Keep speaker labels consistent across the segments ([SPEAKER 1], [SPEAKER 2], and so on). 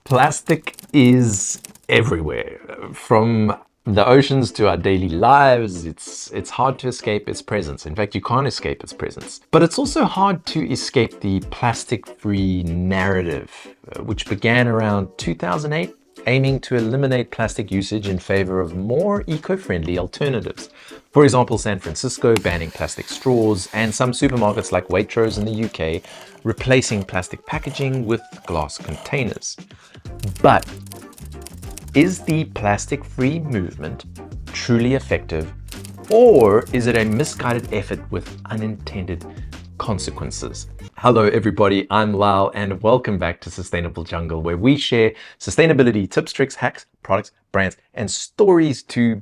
[SPEAKER 1] Plastic is everywhere, from the oceans to our daily lives. It's hard to escape its presence. In fact, you can't escape its presence. But it's also hard to escape the plastic-free narrative, which began around 2008, aiming to eliminate plastic usage in favor of more eco-friendly alternatives. For example, San Francisco banning plastic straws, and some supermarkets like Waitrose in the UK replacing plastic packaging with glass containers. But is the plastic-free movement truly effective, or is it a misguided effort with unintended consequences? Hello everybody, I'm Lal and welcome back to Sustainable Jungle, where we share sustainability tips, tricks, hacks, products, brands, and stories to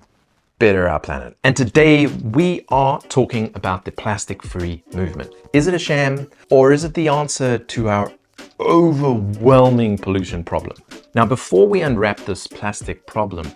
[SPEAKER 1] better our planet. And today we are talking about the plastic-free movement. Is it a sham, or is it the answer to our overwhelming pollution problem? Now, before we unwrap this plastic problem,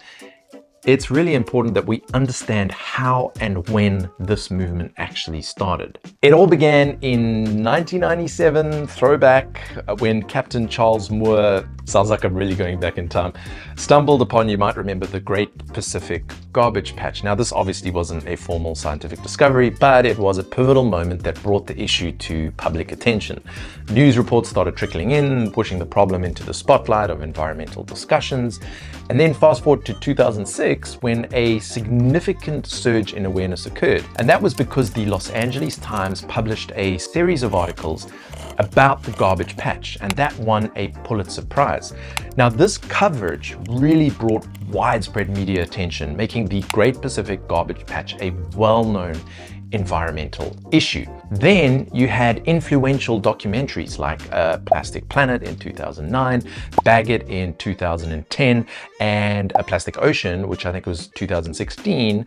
[SPEAKER 1] it's really important that we understand how and when this movement actually started. It all began in 1997, throwback, when Captain Charles Moore, sounds like I'm really going back in time, stumbled upon, you might remember, the Great Pacific Garbage Patch. Now, this obviously wasn't a formal scientific discovery, but it was a pivotal moment that brought the issue to public attention. News reports started trickling in, pushing the problem into the spotlight of environmental discussions. And then fast forward to 2006, when a significant surge in awareness occurred. And that was because the Los Angeles Times published a series of articles about the garbage patch, and that won a Pulitzer Prize. Now, this coverage really brought widespread media attention, making the Great Pacific Garbage Patch a well-known environmental issue. Then you had influential documentaries like Plastic Planet in 2009, Bag It in 2010, and A Plastic Ocean, which I think was 2016,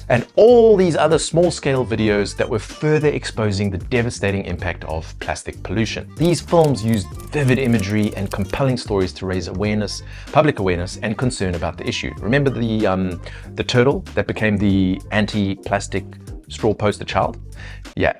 [SPEAKER 1] and all these other small-scale videos that were further exposing the devastating impact of plastic pollution. These films used vivid imagery and compelling stories to raise awareness, public awareness, and concern about the issue. Remember the turtle that became the anti-plastic straw poster child? Yeah,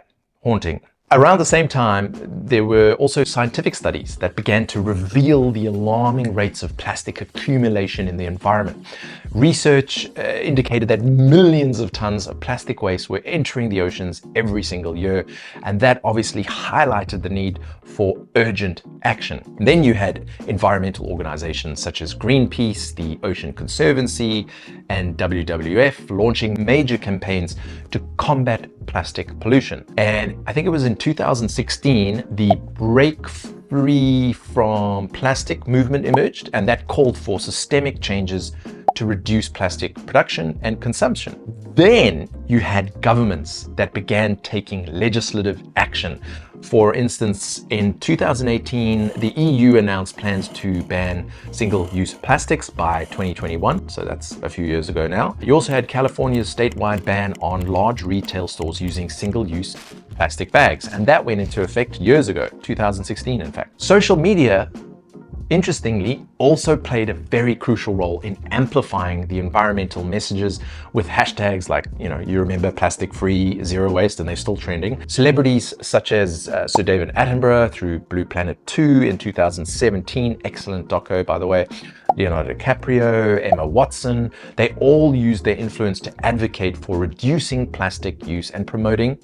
[SPEAKER 1] haunting. Around the same time, there were also scientific studies that began to reveal the alarming rates of plastic accumulation in the environment. Research indicated that millions of tons of plastic waste were entering the oceans every single year, and that obviously highlighted the need for urgent action. And then you had environmental organizations such as Greenpeace, the Ocean Conservancy, and WWF launching major campaigns to combat plastic pollution. And I think it was in 2016, the Break Free from Plastic movement emerged, and that called for systemic changes to reduce plastic production and consumption. Then you had governments that began taking legislative action. For instance, in 2018, the EU announced plans to ban single-use plastics by 2021, so that's a few years ago now. You also had California's statewide ban on large retail stores using single-use plastic bags, and that went into effect years ago, 2016 in fact. Social media, interestingly, also played a very crucial role in amplifying the environmental messages with hashtags like, you remember plastic free, zero waste, and they're still trending. Celebrities such as Sir David Attenborough through Blue Planet 2 in 2017, excellent doco by the way, Leonardo DiCaprio, Emma Watson, they all used their influence to advocate for reducing plastic use and promoting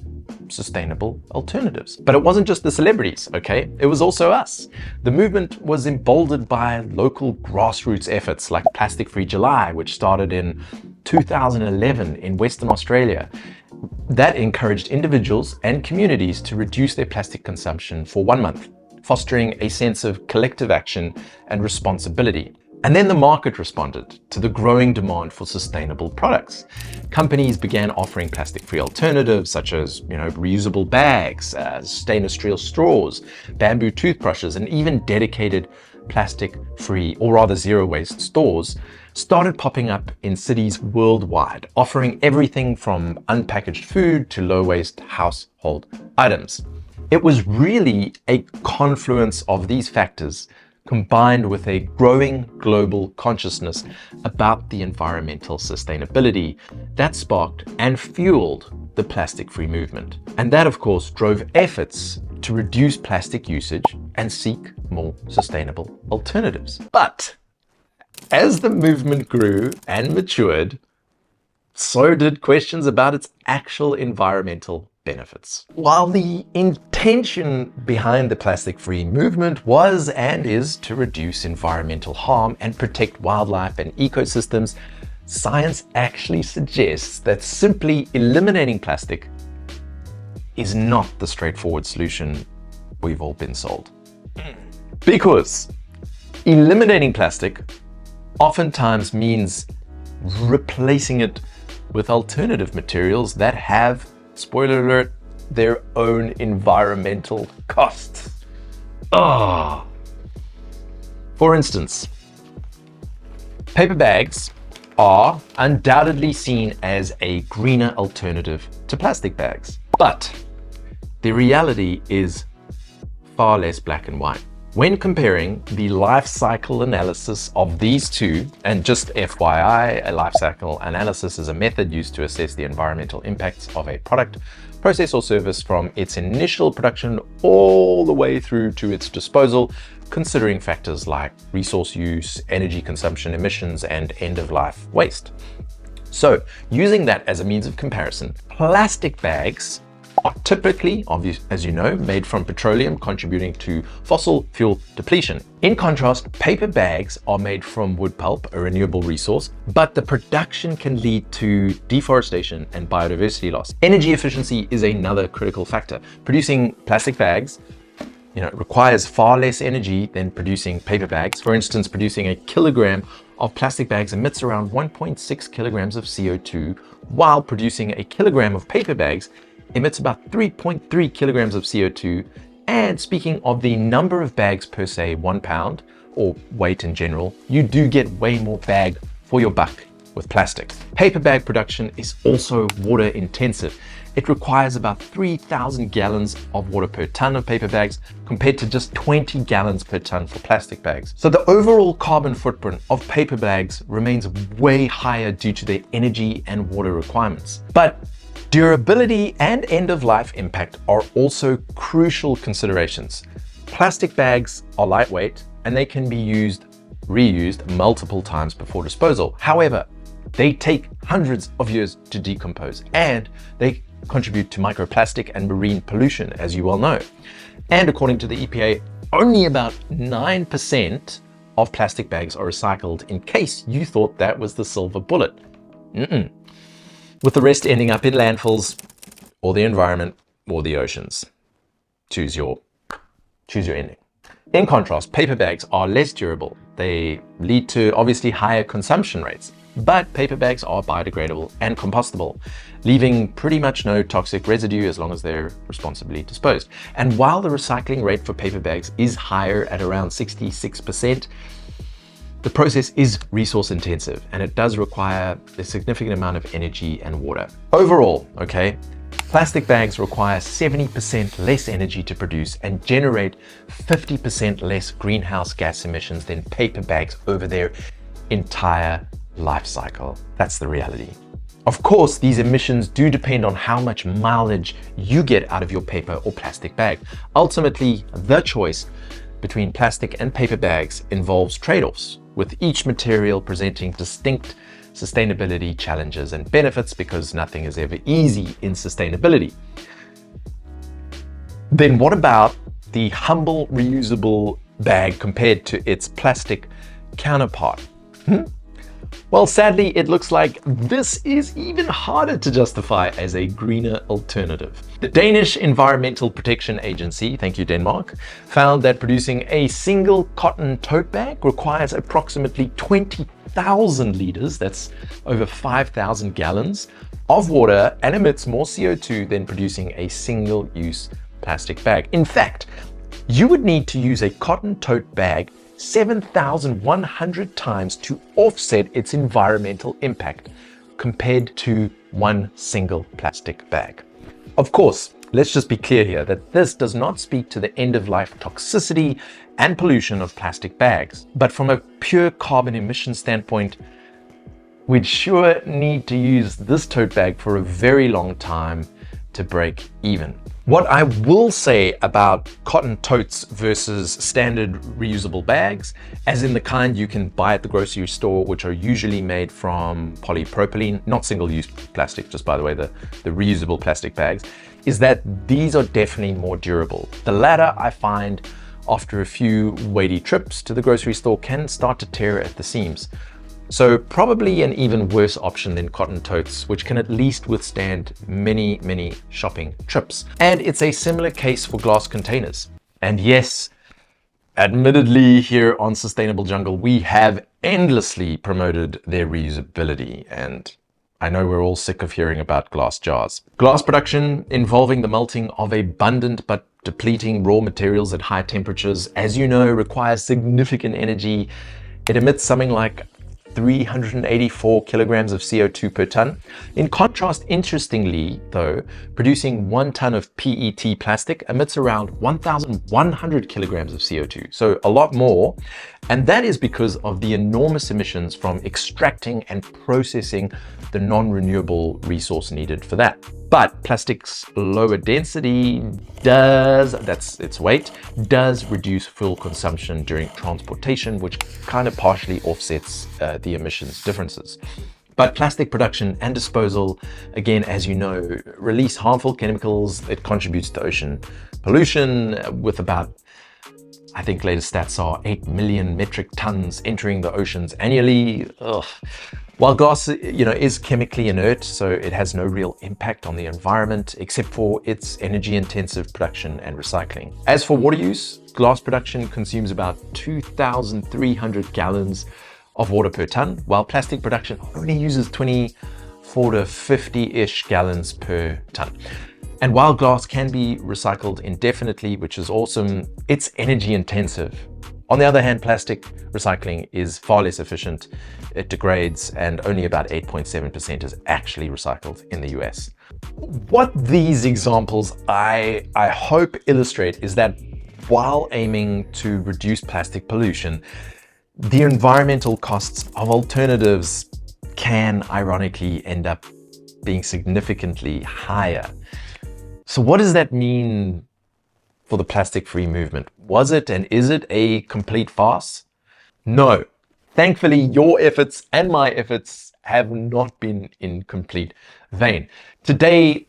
[SPEAKER 1] sustainable alternatives. But it wasn't just the celebrities, okay? It was also us. The movement was emboldened by local grassroots efforts like Plastic Free July, which started in 2011 in Western Australia. That encouraged individuals and communities to reduce their plastic consumption for 1 month, fostering a sense of collective action and responsibility. And then the market responded to the growing demand for sustainable products. Companies began offering plastic-free alternatives such as, reusable bags, stainless steel straws, bamboo toothbrushes, and even dedicated plastic-free, or rather zero-waste stores started popping up in cities worldwide, offering everything from unpackaged food to low-waste household items. It was really a confluence of these factors combined with a growing global consciousness about the environmental sustainability that sparked and fueled the plastic-free movement. And that, of course, drove efforts to reduce plastic usage and seek more sustainable alternatives. But as the movement grew and matured, so did questions about its actual environmental benefits. While the intention behind the plastic-free movement was and is to reduce environmental harm and protect wildlife and ecosystems, science actually suggests that simply eliminating plastic is not the straightforward solution we've all been sold. Because eliminating plastic oftentimes means replacing it with alternative materials that have, spoiler alert, their own environmental costs. For instance, paper bags are undoubtedly seen as a greener alternative to plastic bags, but the reality is far less black and white. When comparing the life cycle analysis of these two, and just FYI, a life cycle analysis is a method used to assess the environmental impacts of a product, process, or service from its initial production all the way through to its disposal, considering factors like resource use, energy consumption, emissions, and end-of-life waste. So, using that as a means of comparison, plastic bags are typically, as you know, made from petroleum, contributing to fossil fuel depletion. In contrast, paper bags are made from wood pulp, a renewable resource, but the production can lead to deforestation and biodiversity loss. Energy efficiency is another critical factor. Producing plastic bags requires far less energy than producing paper bags. For instance, producing a kilogram of plastic bags emits around 1.6 kilograms of CO2, while producing a kilogram of paper bags emits about 3.3 kilograms of CO2. And speaking of the number of bags per, say, 1 pound, or weight in general, you do get way more bag for your buck with plastic. Paper bag production is also water intensive. It requires about 3,000 gallons of water per ton of paper bags, compared to just 20 gallons per ton for plastic bags. So the overall carbon footprint of paper bags remains way higher due to their energy and water requirements. But durability and end-of-life impact are also crucial considerations. Plastic bags are lightweight and they can be reused multiple times before disposal. However, they take hundreds of years to decompose, and they contribute to microplastic and marine pollution, as you well know. And according to the EPA, only about 9% of plastic bags are recycled, in case you thought that was the silver bullet. With the rest ending up in landfills, or the environment, or the oceans. Choose your ending. In contrast, paper bags are less durable. They lead to obviously higher consumption rates, but paper bags are biodegradable and compostable, leaving pretty much no toxic residue as long as they're responsibly disposed. And while the recycling rate for paper bags is higher at around 66%, the process is resource intensive and it does require a significant amount of energy and water. Overall, plastic bags require 70% less energy to produce and generate 50% less greenhouse gas emissions than paper bags over their entire life cycle. That's the reality. Of course, these emissions do depend on how much mileage you get out of your paper or plastic bag. Ultimately, the choice between plastic and paper bags involves trade-offs, with each material presenting distinct sustainability challenges and benefits, because nothing is ever easy in sustainability. Then what about the humble reusable bag compared to its plastic counterpart? Well, sadly, it looks like this is even harder to justify as a greener alternative. The Danish Environmental Protection Agency, thank you Denmark, found that producing a single cotton tote bag requires approximately 20,000 liters, that's over 5,000 gallons, of water and emits more CO2 than producing a single-use plastic bag. In fact, you would need to use a cotton tote bag 7,100 times to offset its environmental impact compared to one single plastic bag. Of course, let's just be clear here that this does not speak to the end-of-life toxicity and pollution of plastic bags, but from a pure carbon emission standpoint, we'd sure need to use this tote bag for a very long time to break even. What I will say about cotton totes versus standard reusable bags, as in the kind you can buy at the grocery store, which are usually made from polypropylene, not single-use plastic, just by the way, the reusable plastic bags, is that these are definitely more durable. The latter, I find, after a few weighty trips to the grocery store, can start to tear at the seams. So probably an even worse option than cotton totes, which can at least withstand many, many shopping trips. And it's a similar case for glass containers. And yes, admittedly here on Sustainable Jungle, we have endlessly promoted their reusability. And I know we're all sick of hearing about glass jars. Glass production involving the melting of abundant but depleting raw materials at high temperatures, as you know, requires significant energy. It emits something like 384 kilograms of CO2 per ton. In contrast, interestingly though, producing 1 ton of PET plastic emits around 1,100 kilograms of CO2, so a lot more. And that is because of the enormous emissions from extracting and processing the non-renewable resource needed for that. But plastic's lower density that's its weight, does reduce fuel consumption during transportation, which kind of partially offsets the emissions differences. But plastic production and disposal, again, as you know, release harmful chemicals. It contributes to ocean pollution with about, I think latest stats are 8 million metric tons entering the oceans annually. Ugh. While glass, is chemically inert, so it has no real impact on the environment except for its energy-intensive production and recycling. As for water use, glass production consumes about 2,300 gallons of water per ton, while plastic production only uses 24 to 50-ish gallons per ton. And while glass can be recycled indefinitely, which is awesome, it's energy intensive. On the other hand, plastic recycling is far less efficient. It degrades, and only about 8.7% is actually recycled in the US. What these examples I hope illustrate is that while aiming to reduce plastic pollution, the environmental costs of alternatives can ironically end up being significantly higher. So what does that mean for the plastic-free movement? Was it and is it a complete farce? No. Thankfully, your efforts and my efforts have not been in complete vain. Today,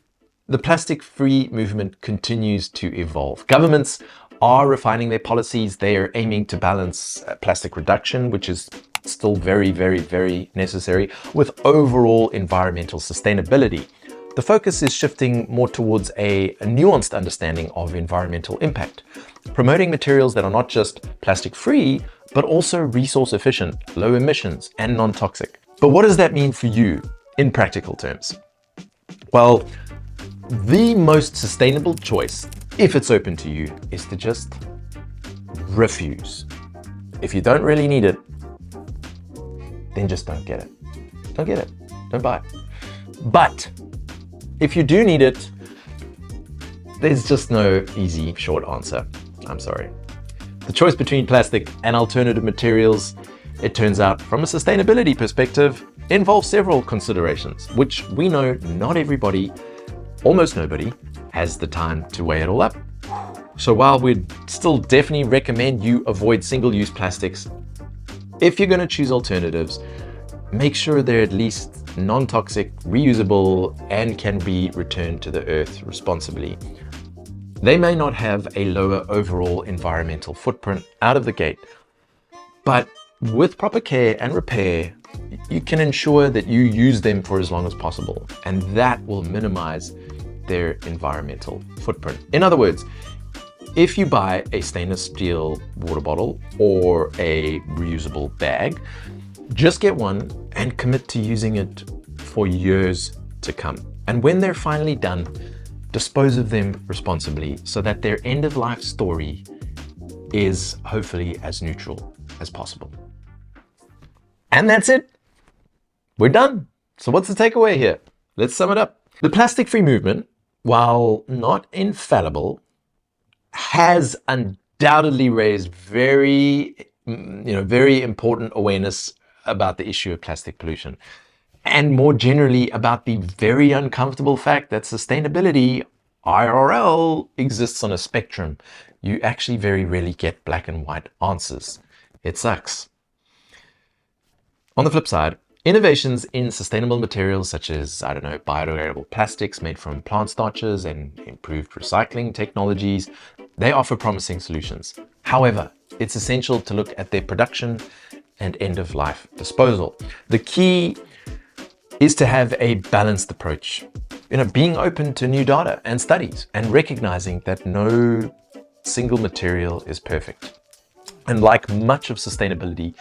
[SPEAKER 1] the plastic-free movement continues to evolve. Governments are refining their policies. They are aiming to balance plastic reduction, which is still very, very, very necessary, with overall environmental sustainability. The focus is shifting more towards a nuanced understanding of environmental impact, promoting materials that are not just plastic-free, but also resource-efficient, low emissions, and non-toxic. But what does that mean for you in practical terms? Well, the most sustainable choice, if it's open to you, is to just refuse. If you don't really need it, then just don't get it. Don't get it. Don't buy it. But if you do need it, there's just no easy, short answer. I'm sorry. The choice between plastic and alternative materials, it turns out, from a sustainability perspective, involves several considerations, which we know not everybody, almost nobody, has the time to weigh it all up. So while we'd still definitely recommend you avoid single-use plastics, if you're going to choose alternatives, make sure they're at least non-toxic, reusable, and can be returned to the earth responsibly. They may not have a lower overall environmental footprint out of the gate, but with proper care and repair, you can ensure that you use them for as long as possible, and that will minimize their environmental footprint. In other words, if you buy a stainless steel water bottle or a reusable bag, just get one and commit to using it for years to come. And when they're finally done, dispose of them responsibly so that their end-of-life story is hopefully as neutral as possible. And that's it. We're done. So what's the takeaway here? Let's sum it up. The plastic-free movement, while not infallible, has undoubtedly raised very important awareness about the issue of plastic pollution, and more generally about the very uncomfortable fact that sustainability IRL exists on a spectrum. You actually very rarely get black and white answers. It sucks. On the flip side, innovations in sustainable materials such as, I don't know, biodegradable plastics made from plant starches and improved recycling technologies, they offer promising solutions. However, it's essential to look at their production and end-of-life disposal. The key is to have a balanced approach, being open to new data and studies and recognizing that no single material is perfect. And like much of sustainability,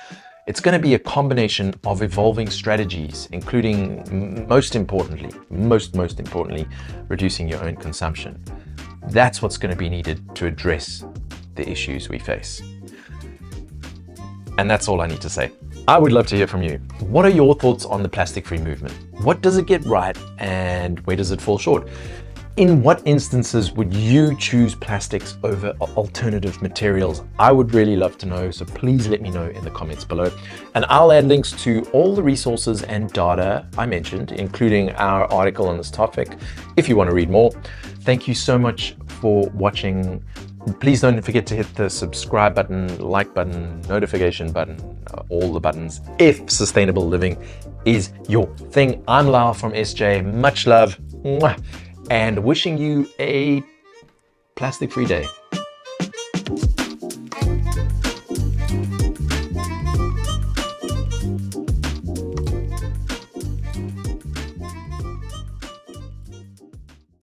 [SPEAKER 1] it's going to be a combination of evolving strategies, including most importantly, reducing your own consumption. That's what's going to be needed to address the issues we face. And that's all I need to say. I would love to hear from you. What are your thoughts on the plastic-free movement? What does it get right and where does it fall short? In what instances would you choose plastics over alternative materials? I would really love to know, so please let me know in the comments below. And I'll add links to all the resources and data I mentioned, including our article on this topic, if you want to read more. Thank you so much for watching. Please don't forget to hit the subscribe button, like button, notification button, all the buttons, if sustainable living is your thing. I'm Lyle from SJ. Much love. Mwah. And wishing you a plastic-free day.